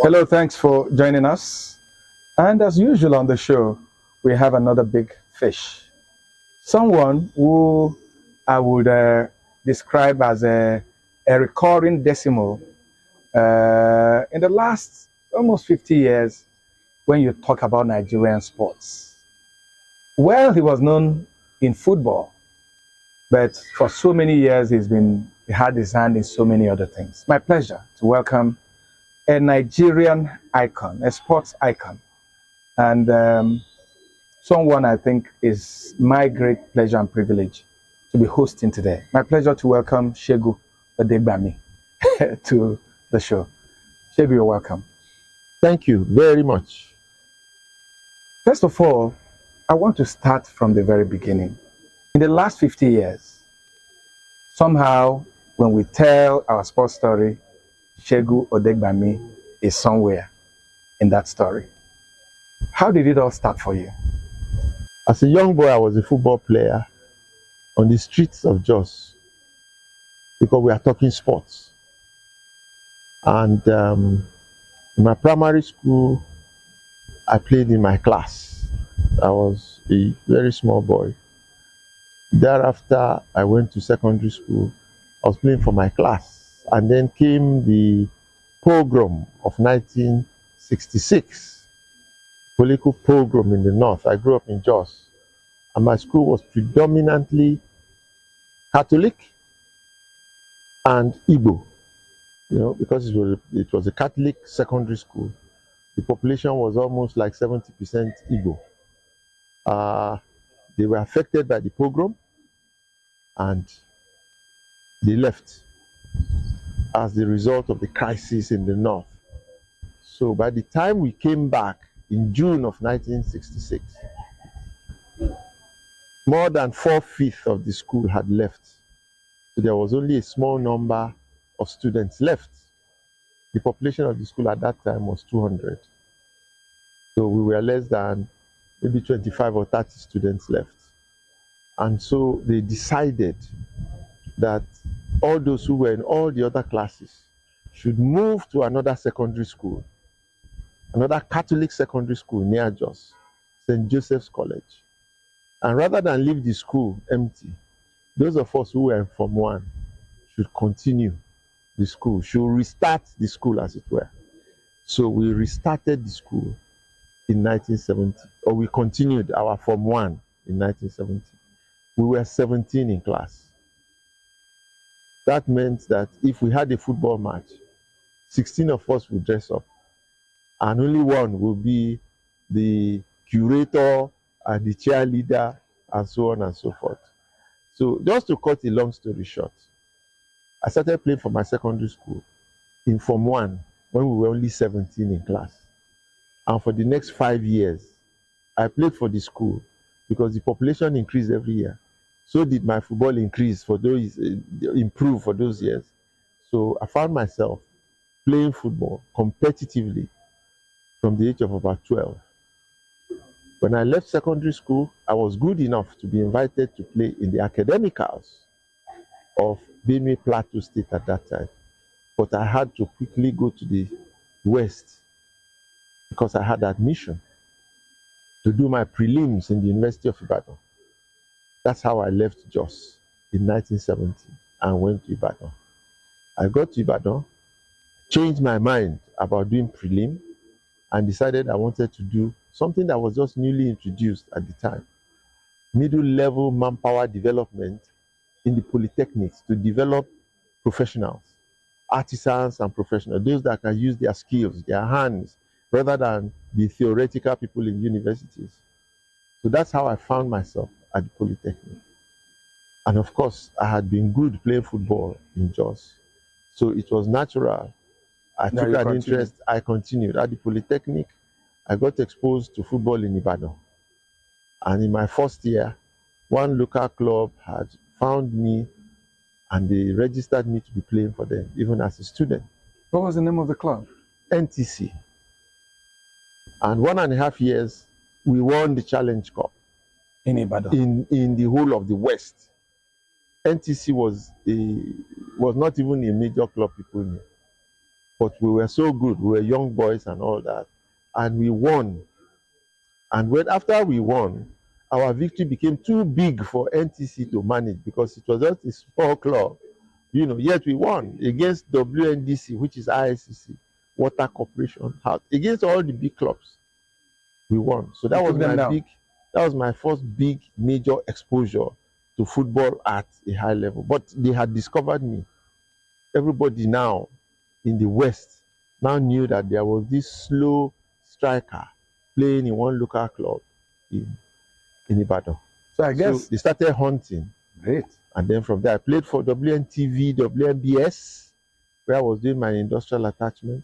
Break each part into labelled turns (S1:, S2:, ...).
S1: Hello, thanks for joining us. And as usual on the show, we have another big fish. Someone who I would describe as a recurring decimal in the last almost 50 years when you talk about Nigerian sports. Well, he was known in football, but for so many years he had his hand in so many other things. My pleasure to welcome a Nigerian icon, a sports icon, and someone I think is my great pleasure and privilege to be hosting today. My pleasure to welcome Segun Odegbami to the show. Segun, you're welcome.
S2: Thank you very much.
S1: First of all, I want to start from the very beginning. In the last 50 years, somehow when we tell our sports story, Segun Odegbami is somewhere in that story. How did it all start for you?
S2: As a young boy, I was a football player on the streets of Jos because we are talking sports. And in my primary school, I played in my class. I was a very small boy. Thereafter, I went to secondary school. I was playing for my class. And then came the pogrom of 1966, political pogrom in the north. I grew up in Jos. And my school was predominantly Catholic and Igbo, because it was a Catholic secondary school. The population was almost like 70% Igbo. They were affected by the pogrom and they left as the result of the crisis in the north. So by the time we came back in June of 1966, more than 4/5 of the school had left. So there was only a small number of students left. The population of the school at that time was 200. So we were less than maybe 25 or 30 students left. And so they decided that all those who were in all the other classes should move to another secondary school, another Catholic secondary school near Jos, St. Joseph's College. And rather than leave the school empty, those of us who were in Form 1 should continue the school, should restart the school as it were. So we restarted the school in 1970, or we continued our Form 1 in 1970. We were 17 in class. That meant that if we had a football match, 16 of us would dress up, and only one would be the curator and the cheerleader, and so on and so forth. So just to cut a long story short, I started playing for my secondary school in Form 1 when we were only 17 in class. And for the next 5 years, I played for the school because the population increased every year. So did my football improve for those years. So I found myself playing football competitively from the age of about 12. When I left secondary school, I was good enough to be invited to play in the academicals of Benue Plateau State at that time. But I had to quickly go to the West because I had admission to do my prelims in the University of Ibadan. That's how I left Jos in 1970 and went to Ibadan. I got to Ibadan, changed my mind about doing prelim, and decided I wanted to do something that was just newly introduced at the time. Middle-level manpower development in the polytechnics to develop professionals, artisans and professionals, those that can use their skills, their hands, rather than the theoretical people in universities. So that's how I found myself at the Polytechnic. And of course, I had been good playing football in Jos. So it was natural. I took an interest. I continued at the Polytechnic. I got exposed to football in Ibadan. And in my first year, one local club had found me and they registered me to be playing for them, even as a student.
S1: What was the name of the club?
S2: NTC. And 1.5 years, we won the Challenge Cup.
S1: In Ibadan?
S2: In the whole of the West. NTC was not even a major club people knew. but we were so good. We were young boys and all that, and we won. And when after we won, our victory became too big for NTC to manage because it was just a small club, Yet we won against WNDC, which is ISCC, Water Corporation House, against all the big clubs. We won. So that
S1: You
S2: was
S1: took them
S2: my
S1: down.
S2: big. That was my first big major exposure to football at a high level. But they had discovered me. Everybody now in the West now knew that there was this slow striker playing in one local club in Ibadan.
S1: So I
S2: So
S1: guess
S2: they started hunting.
S1: great.
S2: And then from there, I played for WNTV, WNBS, where I was doing my industrial attachment.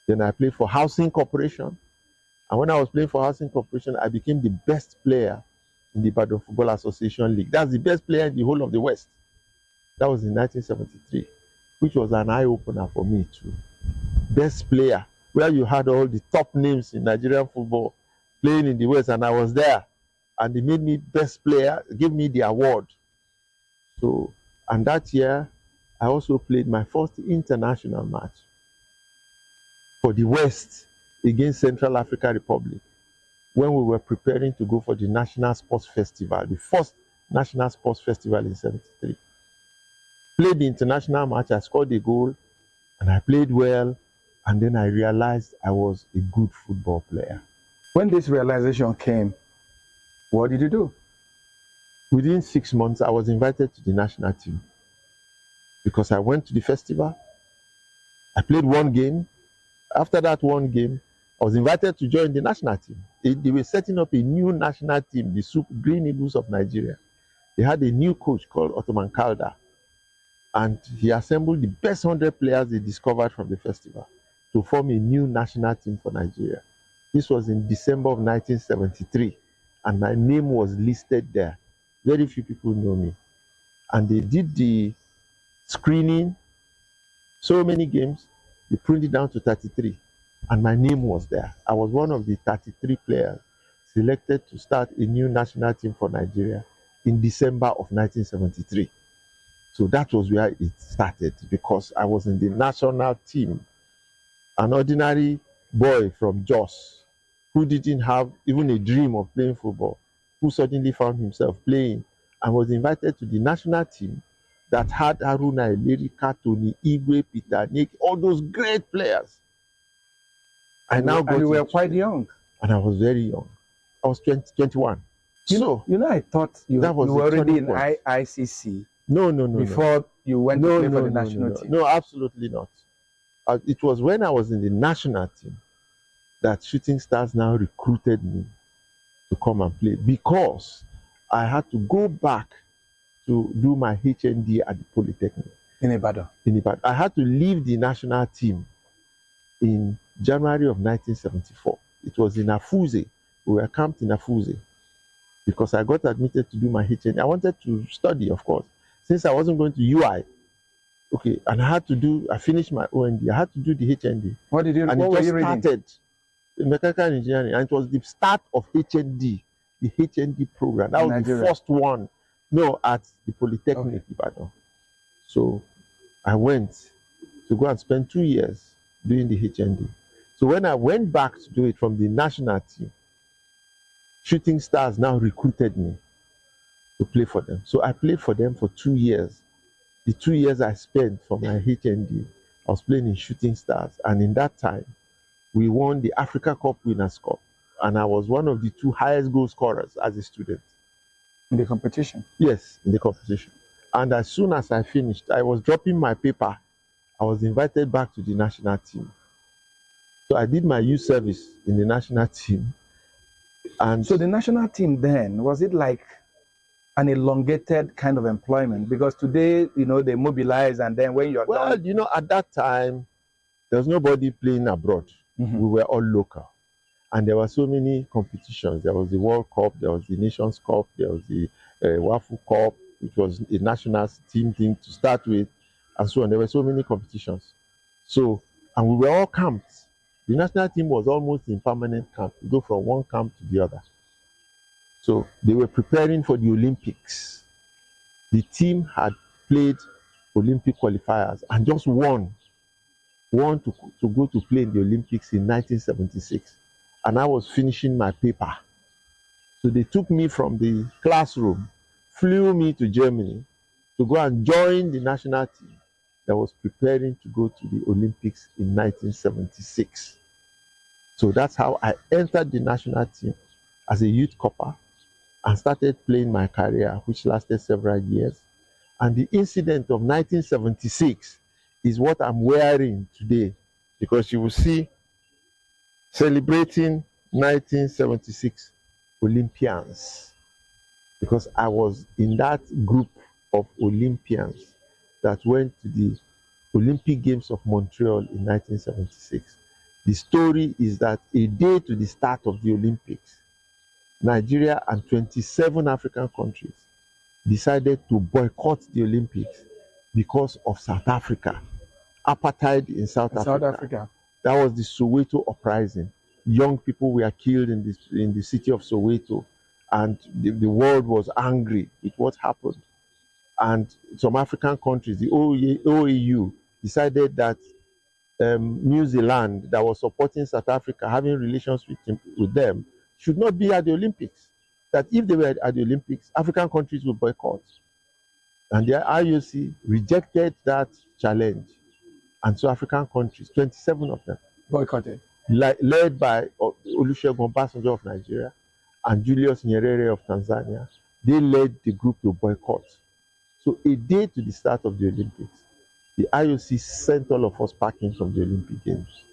S2: Then I played for Housing Corporation. And when I was playing for Housing Corporation, I became the best player in the Ibadan Football Association League. That's the best player in the whole of the West. That was in 1973, which was an eye-opener for me too. Best player, where you had all the top names in Nigerian football playing in the West, and I was there. And they made me best player, gave me the award. So, and that year, I also played my first international match for the West against Central African Republic when we were preparing to go for the National Sports Festival, the first National Sports Festival in 73. Played the international match, I scored a goal, and I played well, and then I realized I was a good football player.
S1: When this realization came, what did you do?
S2: Within 6 months, I was invited to the national team because I went to the festival. I played one game. After that one game, I was invited to join the national team. They were setting up a new national team, the Green Eagles of Nigeria. They had a new coach called Ottoman Calder, and he assembled the best 100 players they discovered from the festival to form a new national team for Nigeria. This was in December of 1973, and my name was listed there. Very few people know me. And they did the screening, so many games, they printed it down to 33, and my name was there. I was one of the 33 players selected to start a new national team for Nigeria in December of 1973. So that was where it started, because I was in the national team, an ordinary boy from Jos who didn't have even a dream of playing football, who suddenly found himself playing and was invited to the national team that had Haruna Elerika, Tony Igwe, Peter Nick, all those great players.
S1: And you were quite young.
S2: And I was very young. I was 21.
S1: I thought you were already in ICC.
S2: No.
S1: Before you went to play for the national team.
S2: No, absolutely not. It was when I was in the national team that Shooting Stars now recruited me to come and play, because I had to go back to do my HND at the Polytechnic.
S1: In Ibadan.
S2: I had to leave the national team in January of 1974. It was in Afuze. We were camped in Afuze because I got admitted to do my HND. I wanted to study, of course, since I wasn't going to UI. Okay, and I finished my OND. I had to do the HND.
S1: What were you reading?
S2: Started in mechanical engineering, and it was the start of HND, the HND program. That was the first one. No, at the Polytechnic Ibadan. So I went to go and spend 2 years doing the HND. So when I went back to do it from the national team, Shooting Stars now recruited me to play for them. So I played for them for 2 years. The 2 years I spent for my HND, I was playing in Shooting Stars. And in that time, we won the Africa Cup Winners' Cup. And I was one of the 2 highest goal scorers as a student.
S1: In the competition?
S2: Yes, in the competition. And as soon as I finished, I was dropping my paper. I was invited back to the national team. So I did my youth service in the national team. And
S1: so the national team then, was it like an elongated kind of employment? Because today, they mobilize, and then when you're done...
S2: at that time, there was nobody playing abroad. Mm-hmm. We were all local. And there were so many competitions. There was the World Cup, there was the Nations Cup, there was the Wafu Cup, which was a national team thing to start with, and so on. There were so many competitions. So, and we were all camped. The national team was almost in permanent camp. We go from one camp to the other. So they were preparing for the Olympics. The team had played Olympic qualifiers and just won want to go to play in the Olympics in 1976, and I was finishing my paper. So they took me from the classroom, flew me to Germany to go and join the national team that was preparing to go to the Olympics in 1976. So that's how I entered the national team as a youth corper and started playing my career, which lasted several years. And the incident of 1976 is what I'm wearing today, because you will see celebrating 1976 Olympians, because I was in that group of Olympians that went to the Olympic Games of Montreal in 1976. The story is that a day to the start of the Olympics, Nigeria and 27 African countries decided to boycott the Olympics because of South Africa, apartheid in South Africa. That was the Soweto uprising. Young people were killed in the city of Soweto, and the world was angry with what happened. And some African countries, the OAU, decided that New Zealand, that was supporting South Africa, having relations with them, should not be at the Olympics. That if they were at the Olympics, African countries would boycott. And the IOC rejected that challenge. And so African countries, 27 of them,
S1: boycotted,
S2: led by Olusegun Obasanjo of Nigeria and Julius Nyerere of Tanzania, they led the group to boycott. So a day to the start of the Olympics, the IOC sent all of us packing from the Olympic Games.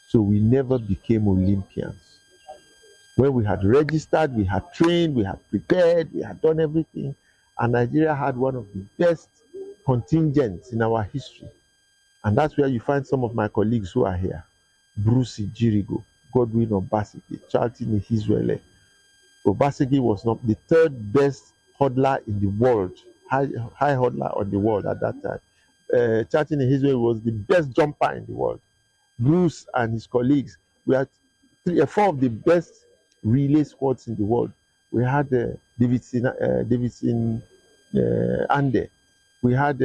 S2: So we never became Olympians. When we had registered, we had trained, we had prepared, we had done everything, and Nigeria had one of the best contingents in our history. And that's where you find some of my colleagues who are here. Bruce Ijirigo, Godwin Obaseki, Charlton Ihizwele. Obaseki was not the third best hurdler in the world, high hurdler on the world at that time. Charlton Ihizwele was the best jumper in the world. Bruce and his colleagues, we had four of the best relay squads in the world. We had Davidson Ande. We had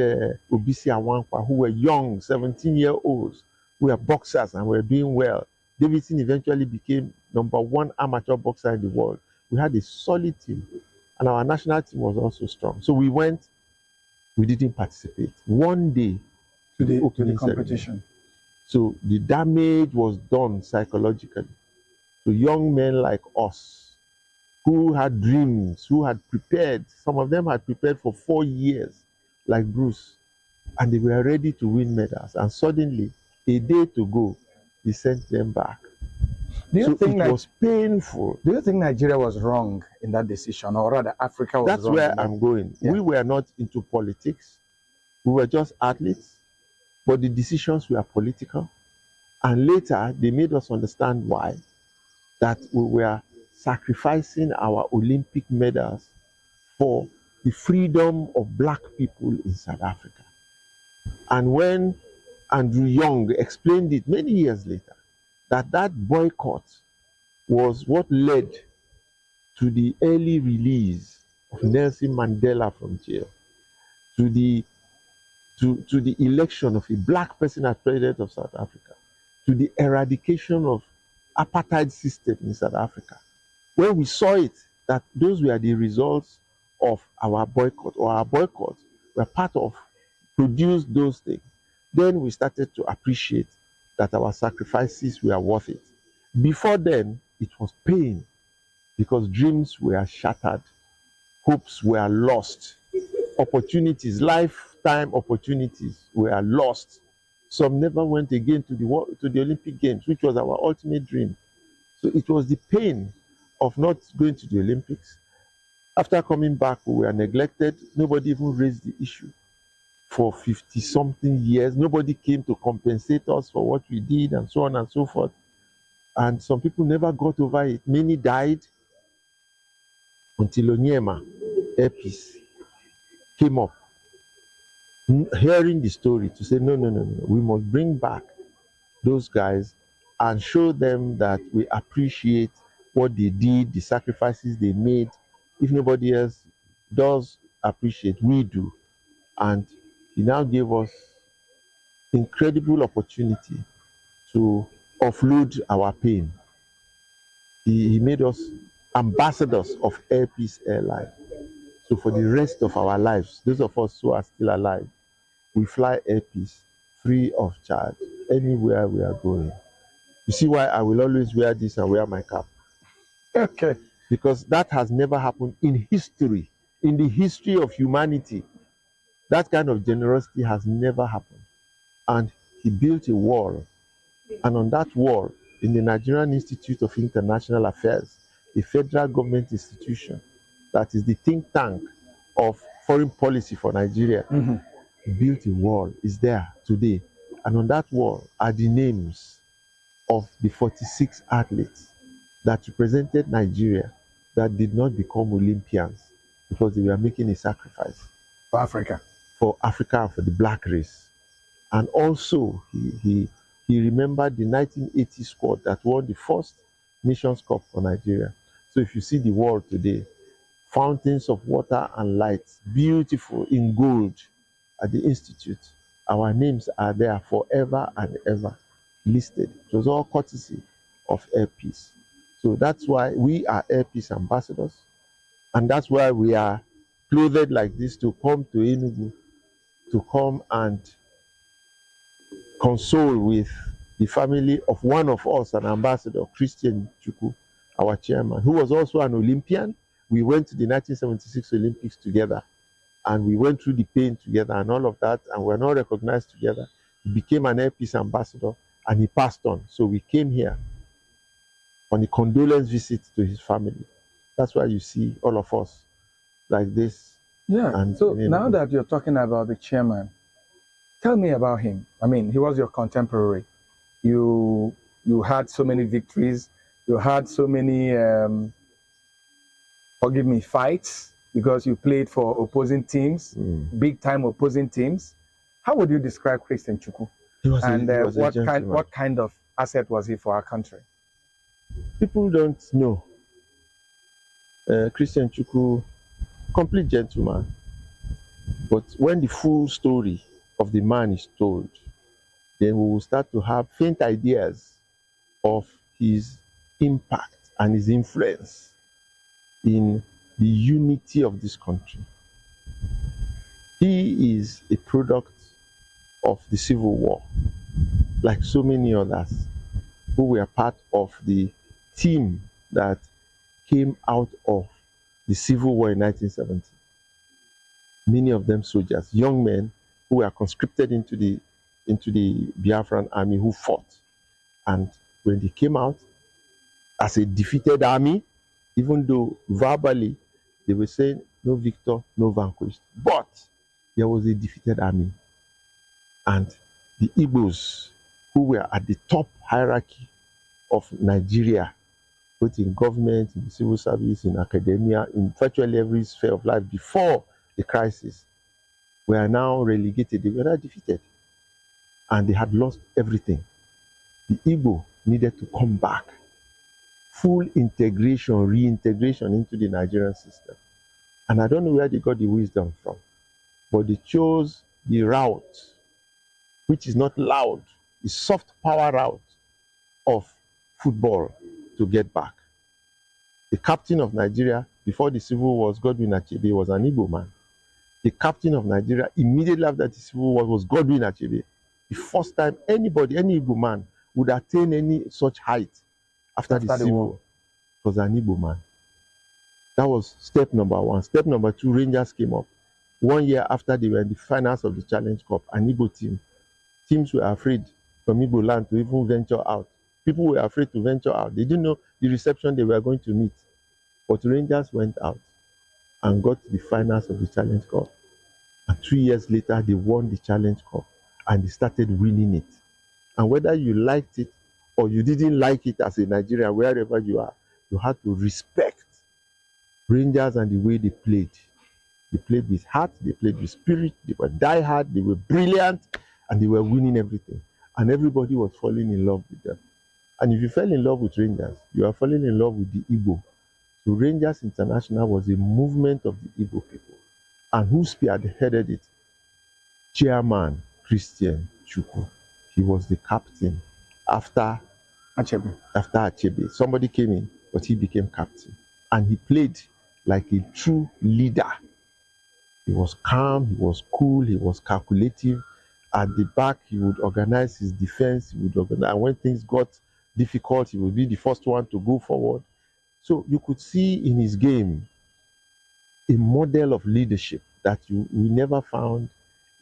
S2: Obisi Awankwa, who were young, 17-year-olds, who were boxers and were doing well. Davidson eventually became #1 amateur boxer in the world. We had a solid team, and our national team was also strong. So we went, we didn't participate. One day
S1: to the competition.
S2: Ceremony. So the damage was done psychologically to young men like us who had dreams, who had prepared. Some of them had prepared for 4 years, like Bruce, and they were ready to win medals. And suddenly, a day to go, they sent them back.
S1: Do you think
S2: it was painful?
S1: Do you think Nigeria was wrong in that decision, or rather Africa was
S2: That's
S1: wrong?
S2: That's where I'm going. Yeah. We were not into politics. We were just athletes, but the decisions were political. And later, they made us understand why. That we were sacrificing our Olympic medals for the freedom of black people in South Africa. And when Andrew Young explained it many years later, that boycott was what led to the early release of Nelson Mandela from jail, to the election of a black person as president of South Africa, to the eradication of apartheid system in South Africa. When we saw it, that those were the results of our boycott, or our boycott were part of produced those things, then we started to appreciate that our sacrifices were worth it. Before then, it was pain, because dreams were shattered, hopes were lost, opportunities, lifetime opportunities were lost. Some never went again to the Olympic Games, which was our ultimate dream. So it was the pain of not going to the Olympics. After coming back, we were neglected. Nobody even raised the issue. For 50-something years, nobody came to compensate us for what we did, and so on and so forth. And some people never got over it. Many died until Onyema Epis came up, hearing the story, to say, no, we must bring back those guys and show them that we appreciate what they did, the sacrifices they made. If nobody else does appreciate, we do. And he now gave us incredible opportunity to offload our pain. He made us ambassadors of Air Peace Airline. So for the rest of our lives, those of us who are still alive, we fly Air Peace free of charge anywhere we are going. You see why I will always wear this and wear my cap?
S1: Okay.
S2: Because that has never happened in history, in the history of humanity. That kind of generosity has never happened. And he built a wall. And on that wall, in the Nigerian Institute of International Affairs, a federal government institution that is the think tank of foreign policy for Nigeria, he built a wall. It's there today. And on that wall are the names of the 46 athletes that represented Nigeria that did not become Olympians because they were making a sacrifice
S1: For Africa.
S2: For Africa and for the black race. And also, he remembered the 1980 squad that won the first Nations Cup for Nigeria. So if you see the wall today, fountains of water and lights, beautiful in gold at the Institute. Our names are there forever and ever listed. It was all courtesy of Air Peace. So that's why we are Air Peace ambassadors. And that's why we are clothed like this to come to Enugu, to come and console with the family of one of us, an ambassador, Christian Chukwu, our chairman, who was also an Olympian. We went to the 1976 Olympics together, and we went through the pain together and all of that, and we're not recognized together. He became an Air Peace ambassador, and he passed on. So we came here on a condolence visit to his family. That's why you see all of us like this.
S1: Yeah. And so now that you're talking about the chairman, tell me about him. I mean, he was your contemporary. You had so many victories. You had so many, forgive me, fights because you played for opposing teams, big-time opposing teams. How would you describe Christian Chukwu? What kind of asset was he for our country?
S2: People don't know. Christian Chukwu, complete gentleman. But when the full story of the man is told, then we will start to have faint ideas of his impact and his influence in the unity of this country. He is a product of the Civil War, like so many others who were part of the team that came out of the Civil War in 1970. Many of them soldiers, young men who were conscripted into the Biafran army who fought. And when they came out as a defeated army, even though verbally they were saying no victor, no vanquished, but there was a defeated army. And the Igbos, who were at the top hierarchy of Nigeria, both in government, in the civil service, in academia, in virtually every sphere of life before the crisis, were now relegated. They were not defeated. And they had lost everything. The Igbo needed to come back. Full integration, reintegration into the Nigerian system. And I don't know where they got the wisdom from, but they chose the route, which is not loud, the soft power route of football to get back. The captain of Nigeria before the Civil War, Godwin Achebe, was an Igbo man. The captain of Nigeria immediately after the Civil War was Godwin Achebe. The first time anybody, any Igbo man, would attain any such height after the Civil War was an Igbo man. That was step number one. Step number two, Rangers came up. 1 year after they were in the finals of the Challenge Cup, an Igbo team. Teams were afraid from Igbo land to even venture out. People were afraid to venture out. They didn't know the reception they were going to meet. But Rangers went out and got to the finals of the Challenge Cup. And 2 years later, they won the Challenge Cup and they started winning it. And whether you liked it or you didn't like it as a Nigerian, wherever you are, you had to respect Rangers and the way they played. They played with heart, they played with spirit, they were die-hard, they were brilliant, and they were winning everything. And everybody was falling in love with them. And if you fell in love with Rangers, you are falling in love with the Igbo. So Rangers International was a movement of the Igbo people. And who spearheaded it? Chairman Christian Chukwu. He was the captain after
S1: Achebe.
S2: Achebe. Somebody came in, but he became captain. And he played like a true leader. He was calm, he was cool, he was calculative. At the back, he would organize his defense, and when things got difficult, he would be the first one to go forward. So you could see in his game a model of leadership that we never found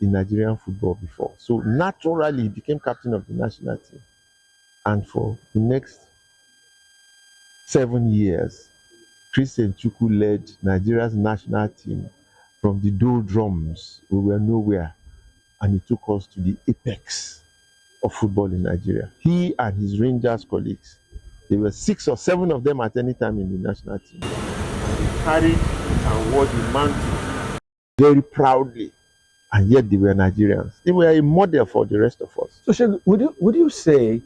S2: in Nigerian football before. So naturally, he became captain of the national team. And for the next 7 years, Christian Chukwu led Nigeria's national team from the doldrums. We were nowhere. And he took us to the apex of football in Nigeria. He and his Rangers colleagues, there were 6 or 7 of them at any time in the national team. They carried and wore the mantle very proudly, and yet they were Nigerians. They were a model for the rest of us.
S1: So, Segun, would you say,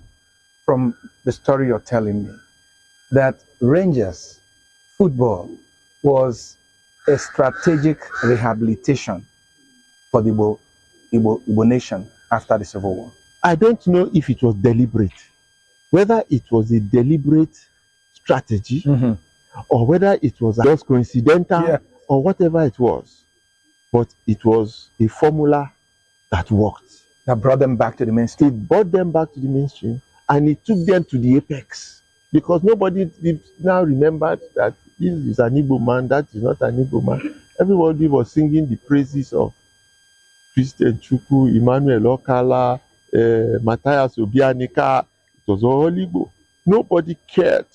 S1: from the story you're telling me, that Rangers football was a strategic rehabilitation for the Igbo nation after the Civil War?
S2: I don't know if it was deliberate, whether it was a deliberate strategy, or whether it was just coincidental, or whatever it was. But it was a formula that worked.
S1: That brought them back to the mainstream.
S2: It brought them back to the mainstream, and it took them to the apex. Because nobody now remembered that this is an Igbo man, that is not an Igbo man. Everybody was singing the praises of Christian Chukwu, Emmanuel Okala, Matthias Obianika. It was all Igbo. Nobody cared.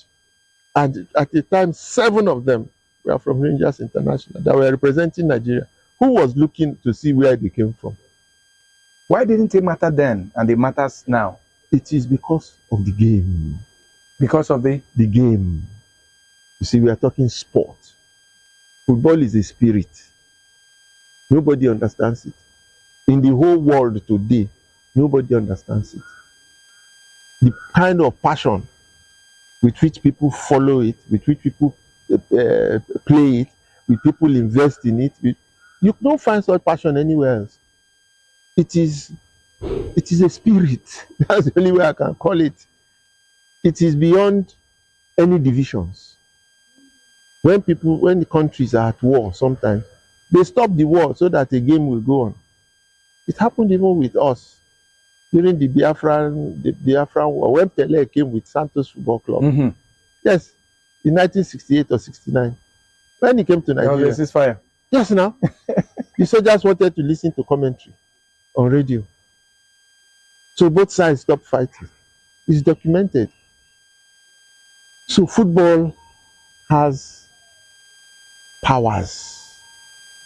S2: And at the time, 7 of them were from Rangers International that were representing Nigeria. Who was looking to see where they came from?
S1: Why didn't it matter then and it matters now?
S2: It is because of the game.
S1: Because of the
S2: game. You see, we are talking sport. Football is a spirit. Nobody understands it. In the whole world today, nobody understands it. The kind of passion with which people follow it, with which people play it, with people invest in it, you don't find such passion anywhere else. It is a spirit. That's the only way I can call it. It is beyond any divisions. When the countries are at war, sometimes they stop the war so that a game will go on. It happened even with us during the Biafran war, when Pele came with Santos Football Club. Yes, in 1968 or 69. When he came to Nigeria.
S1: There was a ceasefire.
S2: Yes, now. The soldiers wanted to listen to commentary on radio. So both sides stopped fighting. It's documented. So football has powers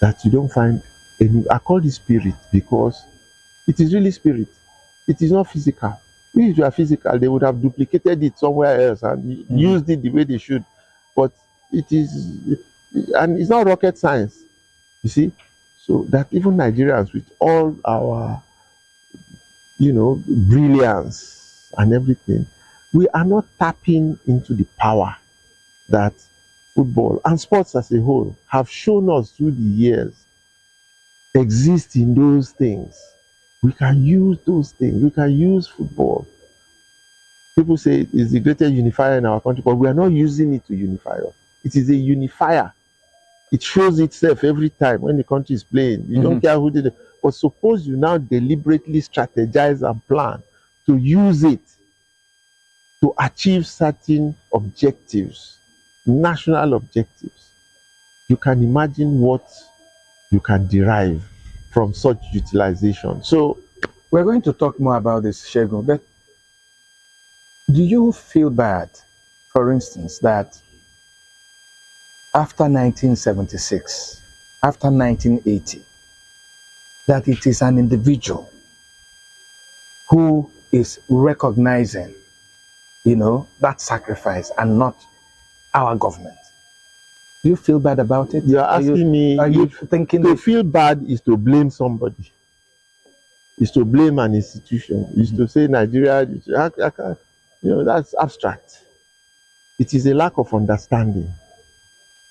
S2: that you don't find any. I call it spirit because it is really spirit. It is not physical. If it were physical, they would have duplicated it somewhere else and used it the way they should. But it is, and it's not rocket science, you see. So that even Nigerians, with all our, brilliance and everything, we are not tapping into the power that football and sports as a whole have shown us through the years exist in those things. We can use those things. We can use football. People say it's the greatest unifier in our country, but we are not using it to unify us. It is a unifier. It shows itself every time when the country is playing. You don't care who did it. But suppose you now deliberately strategize and plan to use it to achieve certain objectives, national objectives. You can imagine what you can derive from such utilization. So
S1: we're going to talk more about this, Segun, but do you feel bad, for instance, that after 1976, after 1980, that it is an individual who is recognizing, that sacrifice and not our government? Do you feel bad about it?
S2: You're asking me,
S1: are you thinking
S2: to feel bad is to blame somebody, is to blame an institution, is to say Nigeria, that's abstract. It is a lack of understanding.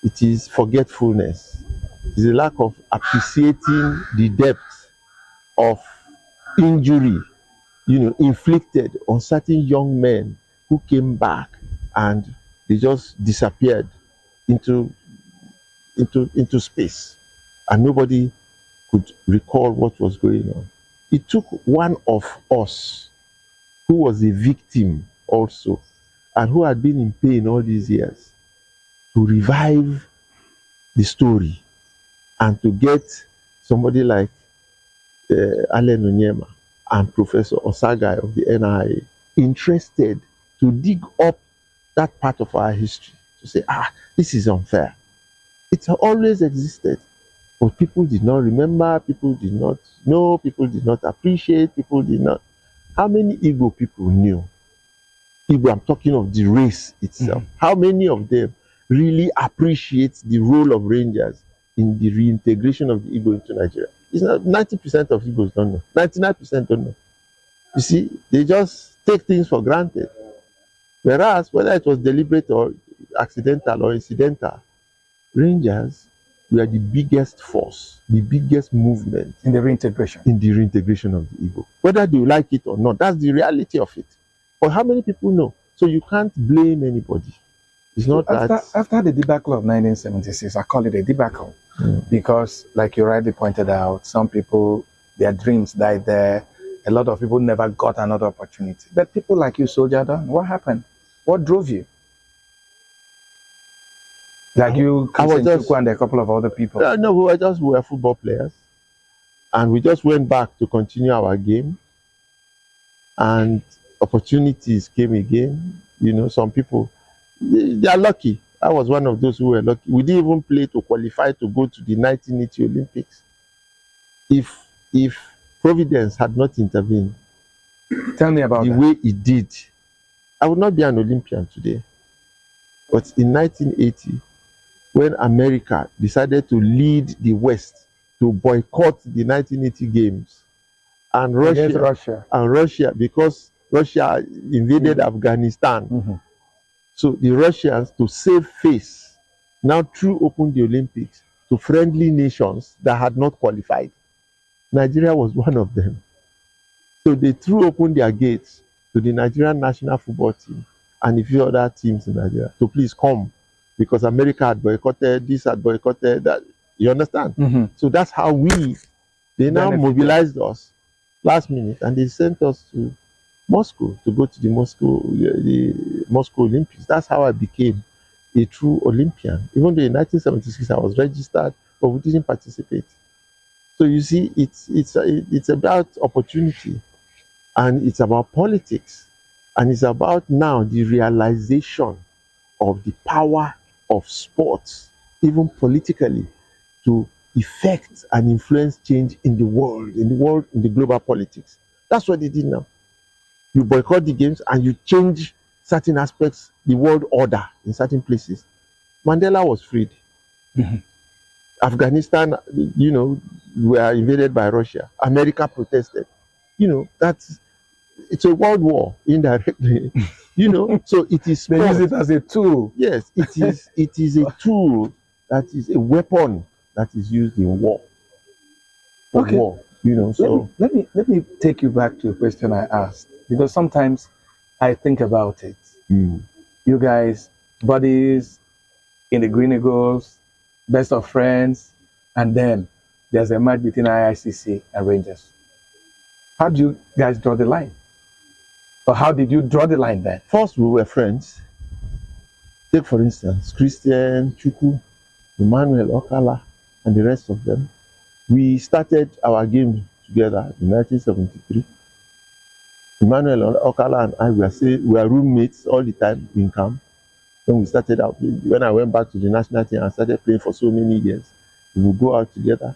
S2: It is forgetfulness. It is a lack of appreciating the depth of injury inflicted on certain young men who came back and they just disappeared into space, and nobody could recall what was going on. It took one of us who was a victim also and who had been in pain all these years to revive the story and to get somebody like Allen Onyema and Professor Osagai of the NIA interested to dig up that part of our history to say, this is unfair. It always existed, but people did not remember, people did not know, people did not appreciate, people did not. How many Igbo people knew? Igbo, I'm talking of the race itself. How many of them really appreciate the role of Rangers in the reintegration of the Igbo into Nigeria? It's not 90% of Igbos don't know. 99% don't know. You see, they just take things for granted. Whereas, whether it was deliberate or accidental or incidental, Rangers were the biggest force, the biggest movement
S1: in the reintegration.
S2: of the Igbo. Whether they like it or not, that's the reality of it. But how many people know? So you can't blame anybody. It's not
S1: after the debacle of 1976, I call it a debacle because, like you rightly pointed out, some people, their dreams died there. A lot of people never got another opportunity. But people like you, Soldier Don, what happened? What drove you? Like you, Christian Chukwu, and a couple of other people.
S2: No, we were football players. And we just went back to continue our game. And opportunities came again. Some people, they are lucky. I was one of those who were lucky. We didn't even play to qualify to go to the 1980 Olympics. If Providence had not intervened,
S1: tell me about
S2: the way it did, I would not be an Olympian today. But in 1980, when America decided to lead the West to boycott the 1980 Games, and Russia, because Russia invaded Afghanistan. So the Russians, to save face, now threw open the Olympics to friendly nations that had not qualified. Nigeria was one of them. So they threw open their gates to the Nigerian national football team and a few other teams in Nigeria to please come, because America had boycotted, this had boycotted that. You understand? So that's how they now mobilized us last minute, and they sent us to Moscow to go to the Moscow Olympics. That's how I became a true Olympian. Even though in 1976 I was registered, but we didn't participate. So you see, it's about opportunity, and it's about politics, and it's about now the realization of the power of sports, even politically, to effect and influence change in the world, in the global politics. That's what they did now. You boycott the games and you change certain aspects, the world order in certain places. Mandela was freed. Afghanistan, were invaded by Russia. America protested. It's a world war indirectly. So it is.
S1: They use it as a tool.
S2: Yes, it is. It is a tool that is a weapon that is used in war.
S1: Okay.
S2: War, so
S1: let me take you back to a question I asked, because sometimes I think about it. You guys, buddies in the Green Eagles, best of friends, and then there's a match between IICC and Rangers. How do you guys draw the line? Or how did you draw the line then?
S2: First, we were friends. Take, for instance, Christian Chukwu, Emmanuel Okala, and the rest of them. We started our game together in 1973. Emmanuel Okala and I were roommates all the time in camp. When we started out, when I went back to the national team and started playing for so many years, we would go out together,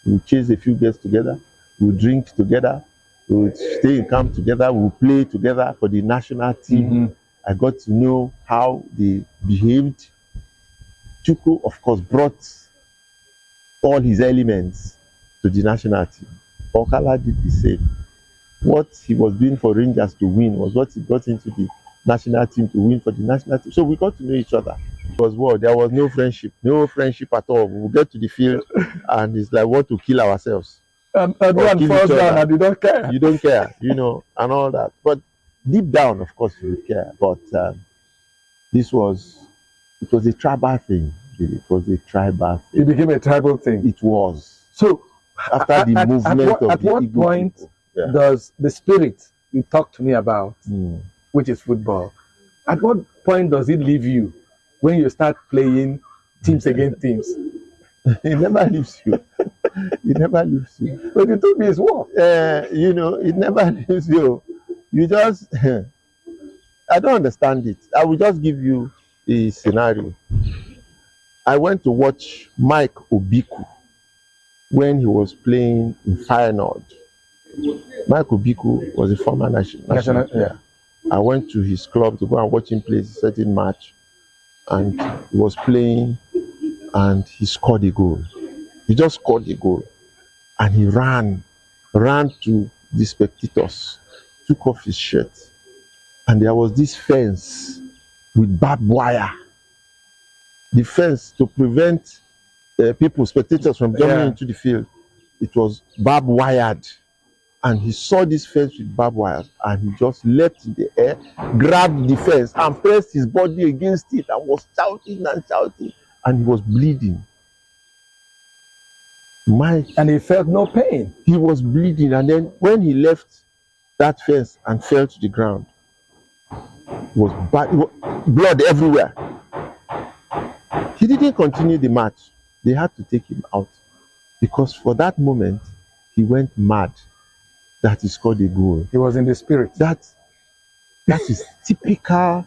S2: we would chase a few girls together, we would drink together, we would stay in camp together, we would play together for the national team. I got to know how they behaved. Chukwu, of course, brought all his elements to the national team. Okala did the same. What he was doing for Rangers to win was what he got into the national team to win for the national team. So we got to know each other. It was war. There was no friendship at all. We would get to the field and it's like, want to kill ourselves.
S1: And
S2: or
S1: one
S2: kill
S1: falls
S2: each
S1: down
S2: other.
S1: and you don't care.
S2: You don't care, you know, and all that. But deep down, of course, you care. But this was, it was a tribal thing. Really. It was a tribal thing.
S1: It became a tribal thing.
S2: It was.
S1: So,
S2: After the movement
S1: at what
S2: Igbo
S1: point
S2: people. Yeah.
S1: does the spirit you talked to me about,
S2: Mm.
S1: which is football, at what point does it leave you when you start playing teams against teams?
S2: It never leaves you. It never leaves you.
S1: But you told me it's war.
S2: You know, it never leaves you. You just, I don't understand it. I will just give you a scenario. I went to watch Mike Obiku when he was playing in Feyenoord. Mike Obiku was a former national player. I went to his club to go and watch him play a certain match, and he was playing, and he scored a goal. He just scored a goal, and he ran to the spectators, took off his shirt, and there was this fence with barbed wire. The fence to prevent spectators from jumping into the field. It was barbed wired, and he saw this fence with barbed wire, and he just leapt in the air, grabbed the fence, and pressed his body against it, and was shouting and shouting, and he was bleeding.
S1: And he felt no pain.
S2: He was bleeding, and then when he left that fence and fell to the ground, it was blood everywhere. He didn't continue the match. They had to take him out because for that moment he went mad that he scored a goal.
S1: He was in the spirit.
S2: That is typical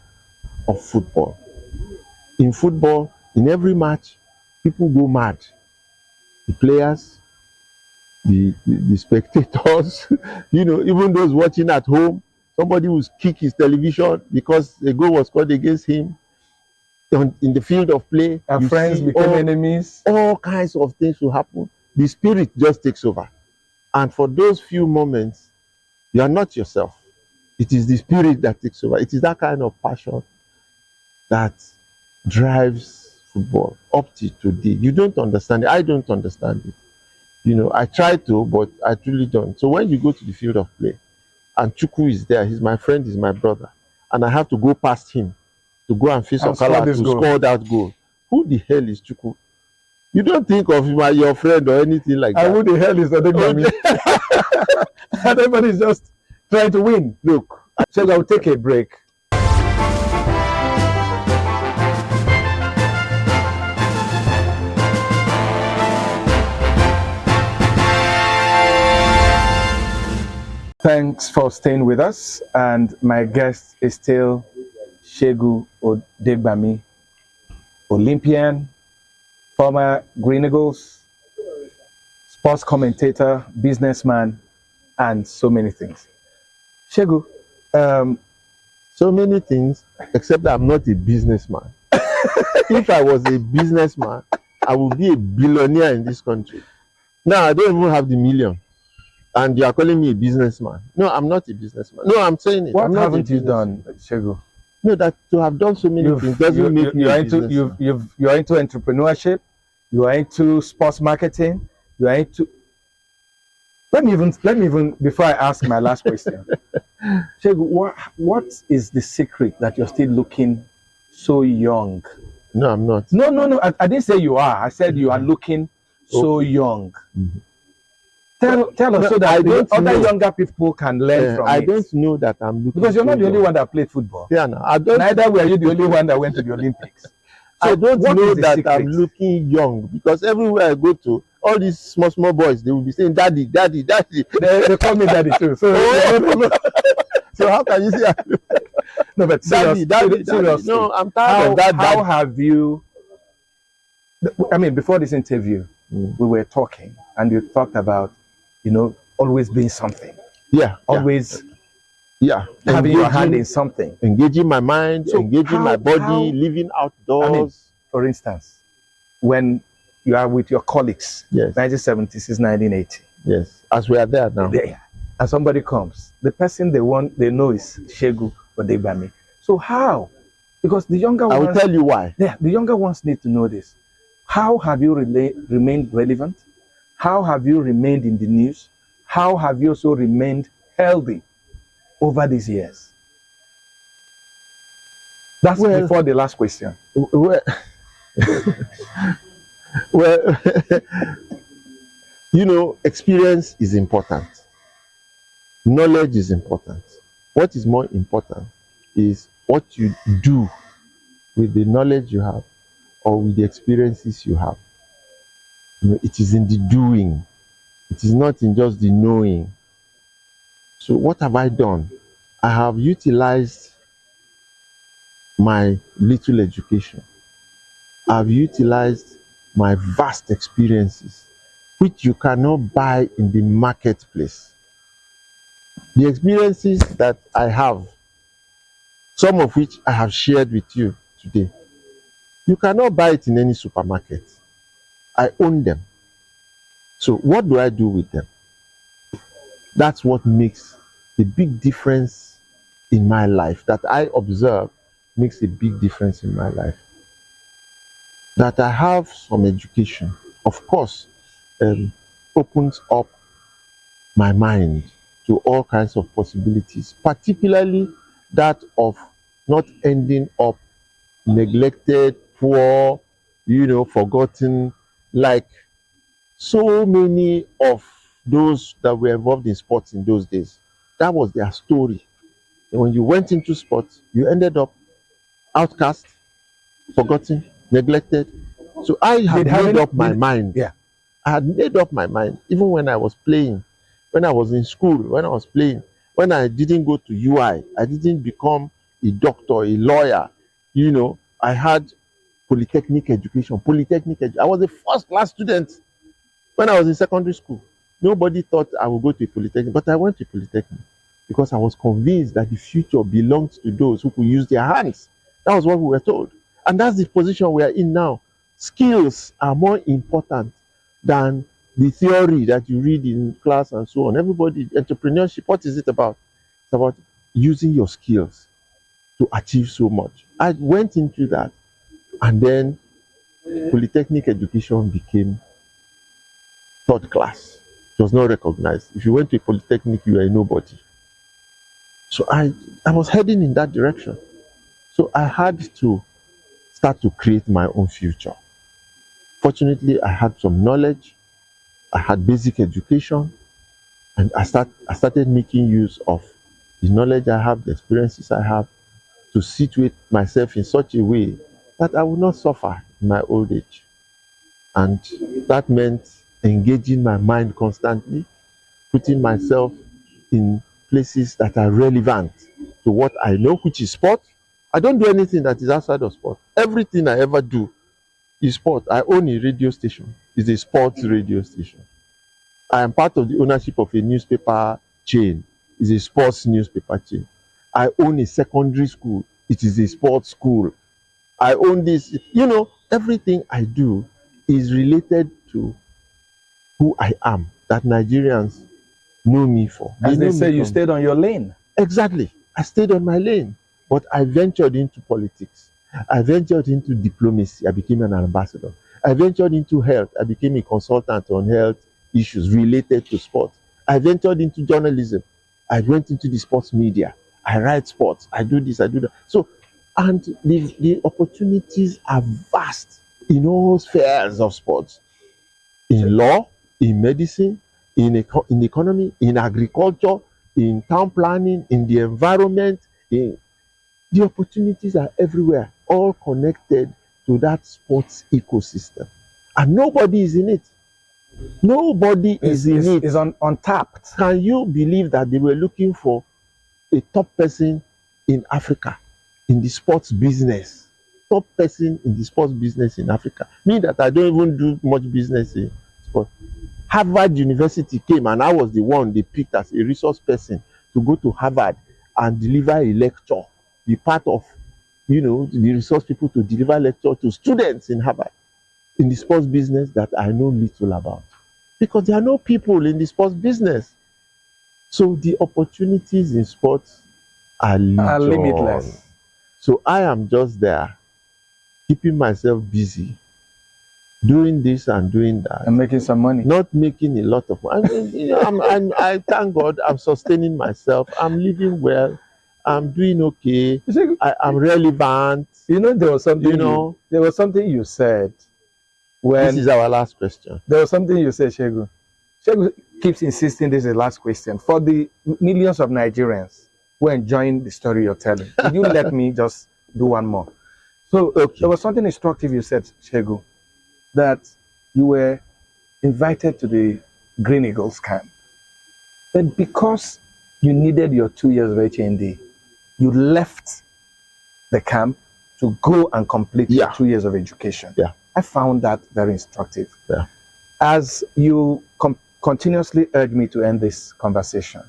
S2: of football. In football, in every match, people go mad. The players, the spectators, you know, even those watching at home, somebody will kick his television because a goal was scored against him. In the field of play,
S1: our friends became enemies.
S2: All kinds of things will happen. The spirit just takes over. And for those few moments, you are not yourself. It is the spirit that takes over. It is that kind of passion that drives football up to today. You don't understand it. I don't understand it. You know, I try to, but I truly don't. So when you go to the field of play, and Chukwu is there, he's my friend, he's my brother, and I have to go past him to go and face Okala to score that goal. Who the hell is Chukwu? You don't think of him as your friend or anything like that.
S1: And who the hell is Odegbami? Everybody's just trying to win. Look, so I'll take a break. Thanks for staying with us. And my guest is still Segun Odegbami, Olympian, former Green Eagles, sports commentator, businessman, and so many things. Segun,
S2: so many things, except that I'm not a businessman. If I was a businessman, I would be a billionaire in this country. Now, I don't even have the million. And you are calling me a businessman. No, I'm not a businessman. No, I'm saying it.
S1: What haven't you done, Segun?
S2: No, that to have done so many things doesn't make me a businessman.
S1: You're into entrepreneurship. You are into sports marketing. You are into. Let me even before I ask my last question, Segun, what is the secret that you're still looking so young?
S2: No, I'm not.
S1: No. I didn't say you are. I said you are looking so young.
S2: Mm-hmm.
S1: Tell us so that other younger people can learn from it.
S2: I don't know that I'm looking.
S1: Because you're not the only one that played football.
S2: Yeah, no, I don't.
S1: Neither were you the only one that went to the Olympics.
S2: I don't know that I'm looking young because everywhere I go to, all these small boys, they will be saying, "Daddy, daddy, daddy."
S1: They call me daddy too. So,
S2: so how can you say?
S1: No, but
S2: daddy.
S1: Seriously.
S2: No, I'm tired of that.
S1: How have you? I mean, before this interview, we were talking, and you talked about, always being something.
S2: Yeah.
S1: Always.
S2: Yeah.
S1: Having your hand in something.
S2: Engaging my mind, engaging my body, living outdoors. I mean,
S1: for instance, when you are with your colleagues,
S2: yes,
S1: 1976, 1980.
S2: Yes, as we are there now.
S1: And somebody comes. The person they know is Segun Odegbami. So how? Because the younger ones...
S2: I will tell you why.
S1: Yeah, the younger ones need to know this. How have you remained relevant? how have you remained in the news? How have you also remained healthy over these years? That's
S2: Well,
S1: before the last question.
S2: well, well experience is important. Knowledge is important. What is more important is what you do with the knowledge you have or with the experiences you have. It is in the doing. It is not in just the knowing. So what have I done? I have utilized my little education. I've utilized my vast experiences, which you cannot buy in the marketplace. The experiences that I have, some of which I have shared with you today, you cannot buy it in any supermarket. I own them. So what do I do with them? That's what makes a big difference in my life, that I observe makes a big difference in my life. That I have some education, of course, opens up my mind to all kinds of possibilities, particularly that of not ending up neglected, poor, forgotten, like so many of those that were involved in sports in those days. That was their story. And when you went into sports, you ended up outcast, forgotten, neglected. So I had made up my mind.
S1: Yeah.
S2: I had made up my mind, even when I was playing, when I was in school, when I was playing, when I didn't go to UI, I didn't become a doctor, a lawyer. I had polytechnic education. I was a first class student when I was in secondary school. Nobody thought I would go to a polytechnic, but I went to polytechnic because I was convinced that the future belongs to those who could use their hands. That was what we were told. And that's the position we are in now. Skills are more important than the theory that you read in class and so on. Everybody, entrepreneurship, what is it about? It's about using your skills to achieve so much. I went into that, and then polytechnic education became third class. It was not recognized. If you went to a polytechnic, you were a nobody. So I was heading in that direction. So I had to start to create my own future. Fortunately, I had some knowledge, I had basic education, and I started making use of the knowledge I have, the experiences I have, to situate myself in such a way that I would not suffer in my old age. And that meant engaging my mind constantly, putting myself in places that are relevant to what I know, which is sport. I don't do anything that is outside of sport. Everything I ever do is sport. I own a radio station. It's a sports radio station. I am part of the ownership of a newspaper chain. It's a sports newspaper chain. I own a secondary school. It is a sports school. I own this. Everything I do is related to who I am, that Nigerians know me for.
S1: As they say, you stayed on your lane.
S2: Exactly. I stayed on my lane, but I ventured into politics. I ventured into diplomacy. I became an ambassador. I ventured into health. I became a consultant on health issues related to sports. I ventured into journalism. I went into the sports media. I write sports. I do this, I do that. So, and the opportunities are vast in all spheres of sports. In law, in medicine, in economy, in agriculture, in town planning, in the environment. The opportunities are everywhere, all connected to that sports ecosystem. And nobody is in it. Nobody is in it.
S1: It's untapped.
S2: Can you believe that they were looking for a top person in Africa, in the sports business? Top person in the sports business in Africa. Me that I don't even do much business in sport. Harvard University came, and I was the one they picked as a resource person to go to Harvard and deliver a lecture, be part of, the resource people to deliver lecture to students in Harvard in the sports business that I know little about. Because there are no people in the sports business. So the opportunities in sports are limitless. So I am just there, keeping myself busy doing this and doing that,
S1: And making some money.
S2: not making a lot of money. I mean, I thank God I'm sustaining myself. I'm living well. I'm doing okay. I'm relevant.
S1: You know, there was something there was something you said when
S2: this is our last question.
S1: There was something you said, Segun. Segun keeps insisting this is the last question. For the millions of Nigerians who are enjoying the story you're telling, would you let me just do one more? So there was something instructive you said, Segun, that you were invited to the Green Eagles camp. But because you needed your 2 years of HND, you left the camp to go and complete your 2 years of education.
S2: Yeah.
S1: I found that very instructive.
S2: Yeah.
S1: As you continuously urge me to end this conversation,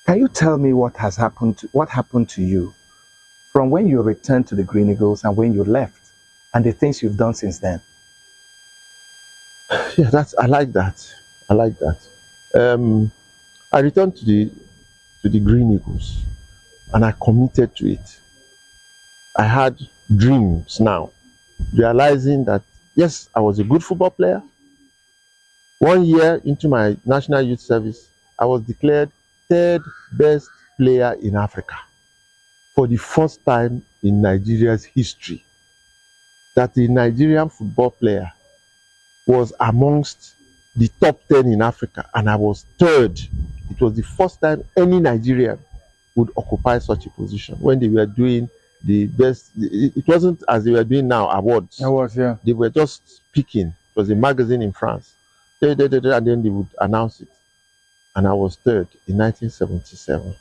S1: can you tell me what happened to you from when you returned to the Green Eagles and when you left, and the things you've done since then?
S2: Yeah, I like that. I like that. I returned to the Green Eagles, and I committed to it. I had dreams now, realizing that yes, I was a good football player. 1 year into my National Youth Service, I was declared third best player in Africa for the first time in Nigeria's history. That a Nigerian football player was amongst the top 10 in Africa, and I was third. It was the first time any Nigerian would occupy such a position when they were doing the best. It wasn't as they were doing now, awards.
S1: Yeah.
S2: They were just picking. It was a magazine in France. And then they would announce it. And I was third in 1977.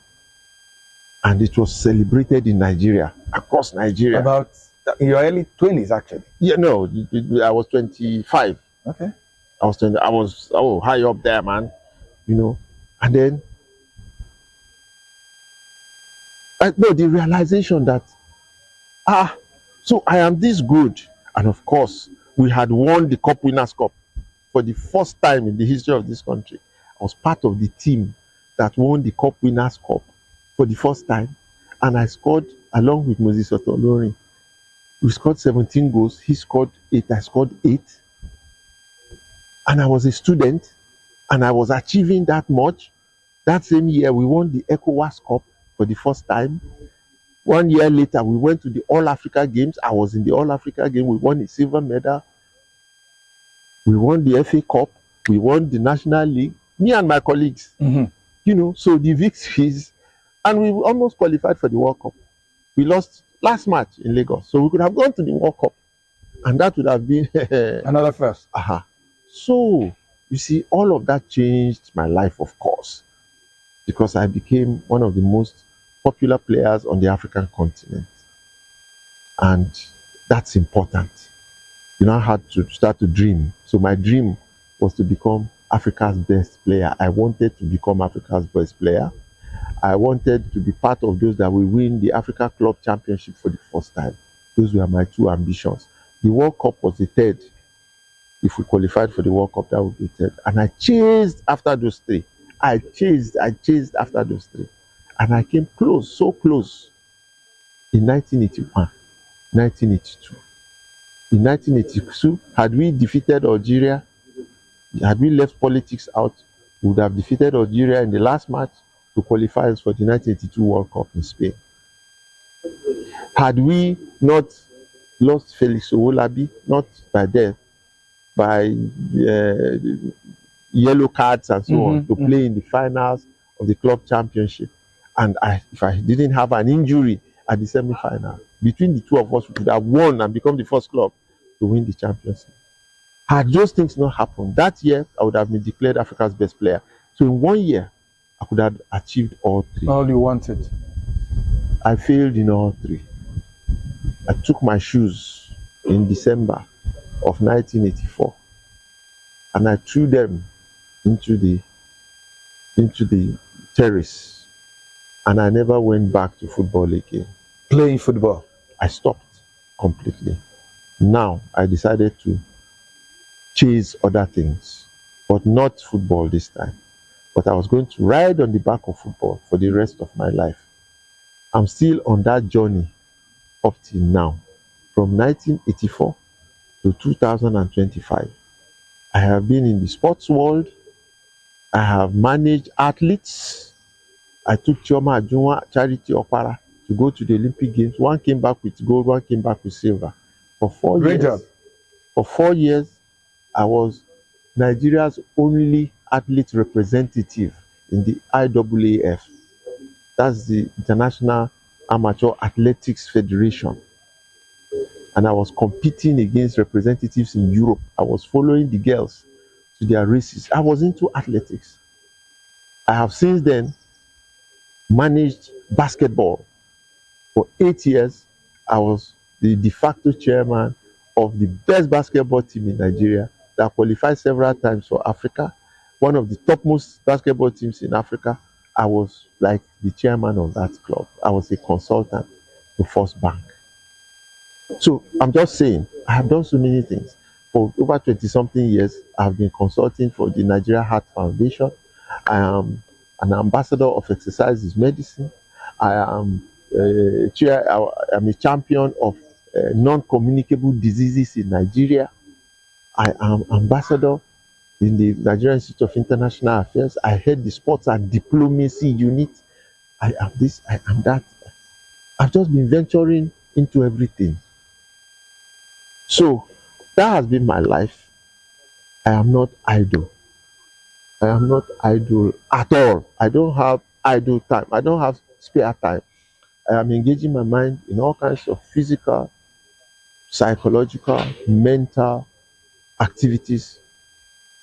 S2: And it was celebrated in Nigeria, across Nigeria.
S1: About in your early 20s, actually?
S2: Yeah, no, I was 25.
S1: Okay.
S2: I was high up there, man. You know. And then the realization that so I am this good. And of course, we had won the Cup Winners' Cup for the first time in the history of this country. I was part of the team that won the Cup Winners' Cup for the first time. And I scored, along with Moses Otolorin. We scored 17 goals. He scored 8. I scored 8. And I was a student. And I was achieving that much. That same year, we won the ECOWAS Cup for the first time. 1 year later, we went to the All-Africa Games. I was in the All-Africa Game. We won a silver medal. We won the FA Cup. We won the National League. Me and my colleagues.
S1: Mm-hmm.
S2: You know, so the victories. And we almost qualified for the World Cup. We lost last match in Lagos. So we could have gone to the World Cup. And that would have been
S1: another first.
S2: So, you see, all of that changed my life, of course. Because I became one of the most popular players on the African continent. And that's important. You know, I had to start to dream. So my dream was to become Africa's best player. I wanted to become Africa's best player. I wanted to be part of those that will win the Africa Club Championship for the first time. Those were my two ambitions. The World Cup was the third. If we qualified for the World Cup, that would be third. And I chased after those three. I chased after those three. And I came close, so close, in 1981, 1982. In 1982, had we defeated Algeria, had we left politics out, we would have defeated Algeria in the last match to qualify us for the 1982 World Cup in Spain. Had we not lost Felix Owolabi, not by death, by yellow cards and so on, to play in the finals of the club championship, and if I didn't have an injury at the semi-final, between the two of us, we could have won and become the first club to win the championship. Had those things not happened, that year I would have been declared Africa's best player. So in 1 year, I could have achieved all three.
S1: All you wanted.
S2: I failed in all three. I took my shoes in December of 1984 and I threw them into the terrace, and I never went back to football again.
S1: Playing football?
S2: I stopped completely. Now I decided to chase other things, but not football this time. But I was going to ride on the back of football for the rest of my life. I'm still on that journey up till now, from 1984 to 2025. I have been in the sports world. I have managed athletes. I took Chioma Ajunwa Charity Opara to go to the Olympic Games. One came back with gold, one came back with silver. For 4 years,
S1: Great job.
S2: for 4 years, I was Nigeria's only athlete representative in the IAAF. That's the International Amateur Athletics Federation. And I was competing against representatives in Europe. I was following the girls to their races. I was into athletics. I have since then managed basketball. For 8 years, I was the de facto chairman of the best basketball team in Nigeria that qualified several times for Africa. One of the topmost basketball teams in Africa. I was like the chairman of that club. I was a consultant to First Bank. So I'm just saying, I have done so many things. For over 20 something years, I've been consulting for the Nigeria Heart Foundation. I am an ambassador of exercise medicine. I am I'm a champion of non-communicable diseases in Nigeria. I am ambassador in the Nigerian Institute of International Affairs. I head the sports and diplomacy unit. I am this, I am that. I've just been venturing into everything. So that has been my life. I am not idle. I am not idle at all. I don't have idle time. I don't have spare time. I am engaging my mind in all kinds of physical, psychological, mental activities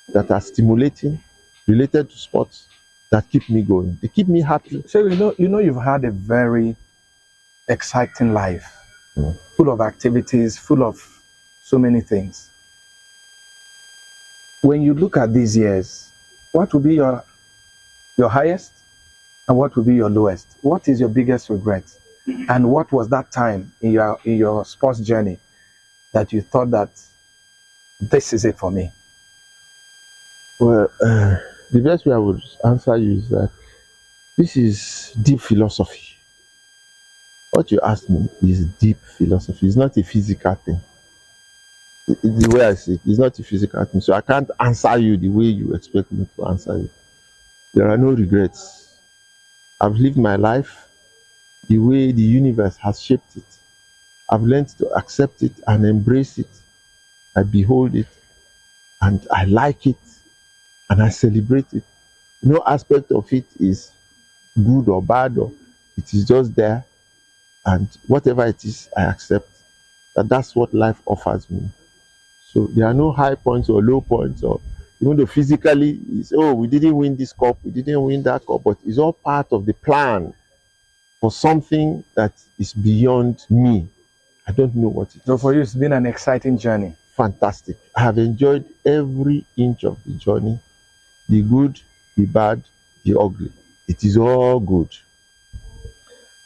S2: that are stimulating, related to sports, that keep me going. They keep me happy.
S1: So you've had a very exciting life, full of activities, full of so many things. When you look at these years, what will be your highest and what will be your lowest? What is your biggest regret? And what was that time in your sports journey that you thought that this is it for me?
S2: Well, the best way I would answer you is that this is deep philosophy. What you asked me is deep philosophy. It's not a physical thing. The way I say it, it's not a physical thing. So I can't answer you the way you expect me to answer you. There are no regrets. I've lived my life the way the universe has shaped it. I've learned to accept it and embrace it. I behold it and I like it and I celebrate it. No aspect of it is good or bad, or it is just there, and whatever it is, I accept that that's what life offers me. So there are no high points or low points, or even though physically it's, oh, we didn't win this cup, we didn't win that cup, but it's all part of the plan for something that is beyond me. I don't know what it is.
S1: So for you, it's been an exciting journey.
S2: Fantastic. I have enjoyed every inch of the journey, the good, the bad, the ugly. It is all good.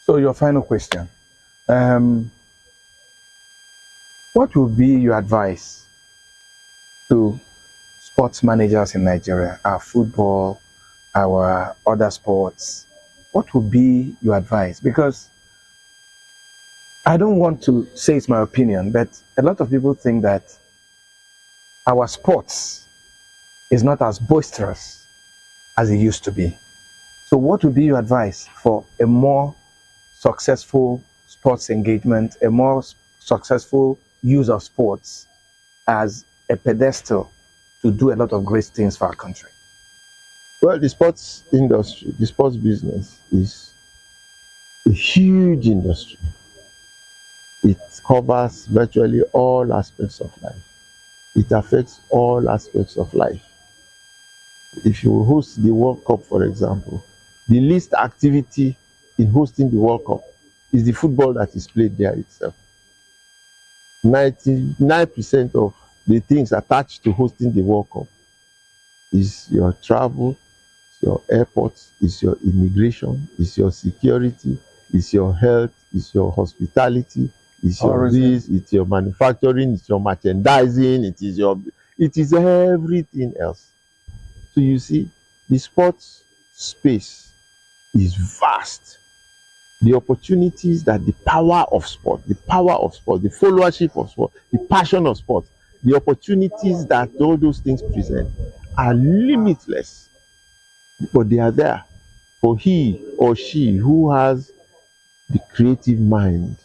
S1: So your final question. What would be your advice to sports managers in Nigeria, our football, our other sports? What would be your advice? Because I don't want to say it's my opinion, but a lot of people think that our sports is not as boisterous as it used to be. So what would be your advice for a more successful sports engagement, a more successful use of sports as a pedestal to do a lot of great things for our country?
S2: Well, the sports industry, the sports business is a huge industry. It covers virtually all aspects of life. It affects all aspects of life. If you host the World Cup, for example, the least activity in hosting the World Cup is the football that is played there itself. 99% of the things attached to hosting the World Cup is your travel, it's your airports, it's your immigration, it's your security, it's your health, it's your hospitality, it's your this, it's your manufacturing, it's your merchandising, it is everything else. So you see, the sports space is vast. The opportunities that the power of sport, the followership of sport, the passion of sport The opportunities that all those things present are limitless, but they are there for he or she who has the creative mind,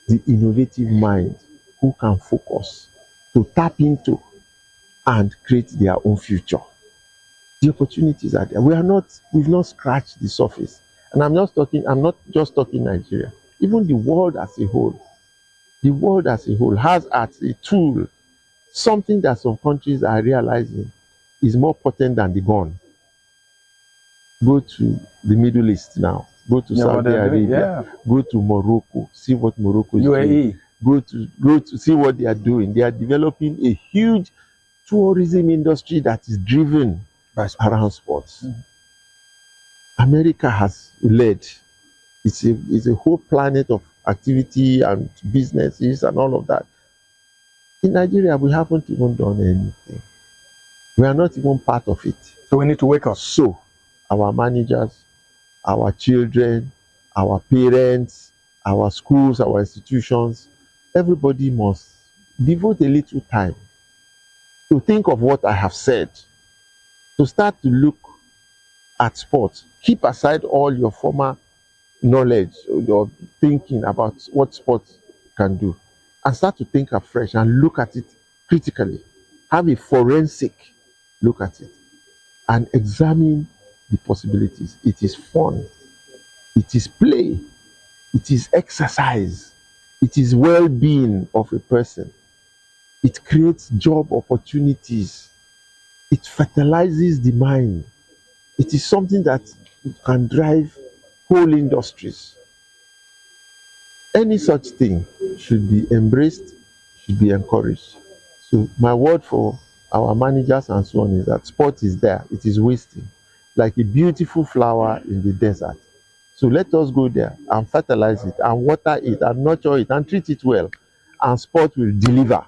S2: the innovative mind, who can focus to tap into and create their own future. The opportunities are there. We've not scratched the surface. And I'm not just talking Nigeria. Even the world as a whole, has as a tool something that some countries are realizing is more potent than the gun. Go to the Middle East now. Go to Saudi Arabia. Go to Morocco. See what Morocco is doing. Go to see what they are doing. They are developing a huge tourism industry that is driven around sports. America has led. It's a whole planet of activity and businesses and all of that. In Nigeria, we haven't even done anything. We are not even part of it.
S1: So we need to wake up.
S2: So our managers, our children, our parents, our schools, our institutions, everybody must devote a little time to think of what I have said, to start to look at sports. Keep aside all your former knowledge or thinking about what sports can do, and start to think afresh and look at it critically. Have a forensic look at it and examine the possibilities. It is fun, it is play, it is exercise, it is well-being of a person. It creates job opportunities, it fertilizes the mind. It is something that can drive whole industries. Any such thing should be embraced, should be encouraged. So my word for our managers and so on is that sport is there, it is wasting, like a beautiful flower in the desert. So let us go there and fertilize it and water it and nurture it and treat it well, and sport will deliver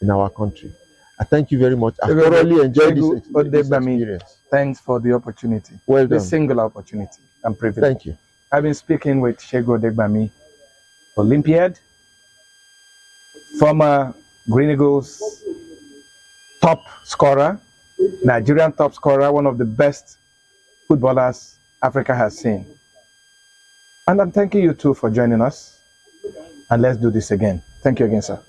S2: in our country. I thank you very much. I thoroughly enjoyed this experience.
S1: Thanks for the opportunity.
S2: Well done.
S1: This singular opportunity and privilege.
S2: Thank you.
S1: I've been speaking with Segun Odegbami, Olympiad, former Green Eagles top scorer, Nigerian top scorer, one of the best footballers Africa has seen. And I'm thanking you too for joining us. And let's do this again. Thank you again, sir.